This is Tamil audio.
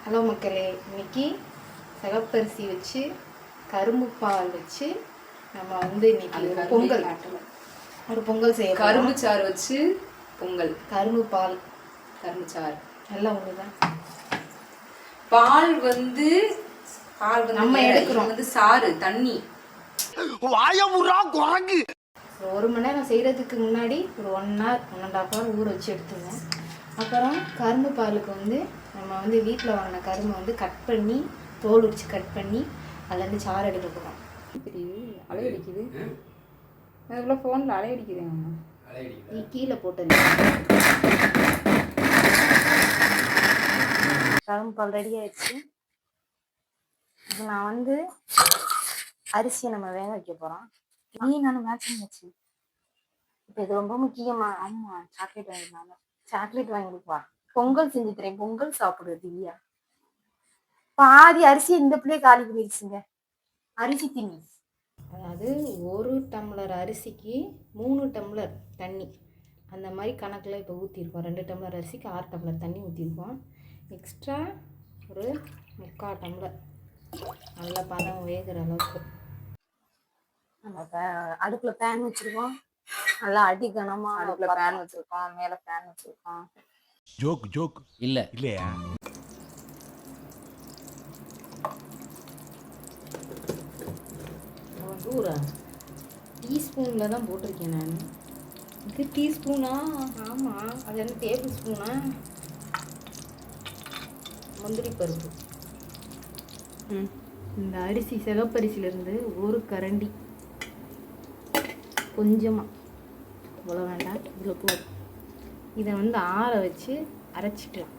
ஹலோ மக்களே, இன்னைக்கு சிகப்பரிசி வச்சு கரும்பு பால் வச்சு நம்ம வந்து இன்னைக்கு ஒரு பொங்கல் செய்ய கரும்பு சாறு வச்சு பொங்கல். கரும்பு பால் கரும்பு சாறு எல்லாம் ஒண்ணுதான். பால் வந்து நம்ம எடுக்கிறோம் வந்து சாறு தண்ணி. ஒரு மணி நேரம் செய்யறதுக்கு முன்னாடி ஒரு 1 hour 1.5 hour ஊற வச்சு எடுத்துங்க. அப்புறம் கரும்பு பாலுக்கு வந்து நம்ம வந்து வீட்டில் வாங்கின கரும்பை வந்து கட் பண்ணி தோல் உரிச்சு கட் பண்ணி அதுலேருந்து சாறு எடுக்க போகிறோம். அலையடிக்குது, அதுக்குள்ள ஃபோனில் அலையடிக்குது. நீ கீழே போட்டது கரும்பு பால் ரெடி ஆயிடுச்சு. இப்போ நான் வந்து அரிசியை நம்ம வேக வைக்க போகிறோம். நீ நான் மேட்சிங் வச்சு இப்போ இது ரொம்ப முக்கியமா. ஆமாம், சாக்லேட் வாங்கினாங்க. சாக்லேட் வாங்கி கொடுப்பா. பொங்கல் செஞ்சு தரேன், பொங்கல் சாப்பிடுறது திவ்யா. பாதி அரிசி இந்த பிள்ளைய காலி பண்ணிடுச்சுங்க. அரிசி திணி, அதாவது 1 டம்ளர் அரிசிக்கு 3 டம்ளர் தண்ணி, அந்த மாதிரி கணக்கில் இப்போ ஊற்றிருக்கோம். 2 டம்ளர் அரிசிக்கு 6 டம்ளர் தண்ணி ஊற்றிருக்கோம். எக்ஸ்ட்ரா ஒரு 3/4 டம்ளர் நல்லா பதம் வேகிற அளவுக்கு நம்ம அடுப்பில் பேன் வச்சுருக்கோம். நல்லா அடிக்கணமாக அடுப்பில் பேன் வச்சுருக்கோம், மேலே ஃபேன் வச்சுருக்கோம். ஜோக் இல்லையா? டீஸ்பூனில் தான் போட்டிருக்கேன் நான். இது டீஸ்பூனா? ஆமாம், அது என்ன டேபிள் ஸ்பூனா? முந்திரி பருப்பு. இந்த அரிசி சிகப்பரிசியிலேருந்து ஒரு கரண்டி, கொஞ்சமாக, இவ்வளோ வேண்டாம், இவ்வளோ போதும். இதை வந்து ஆற வச்சு அரைச்சிக்கலாம்.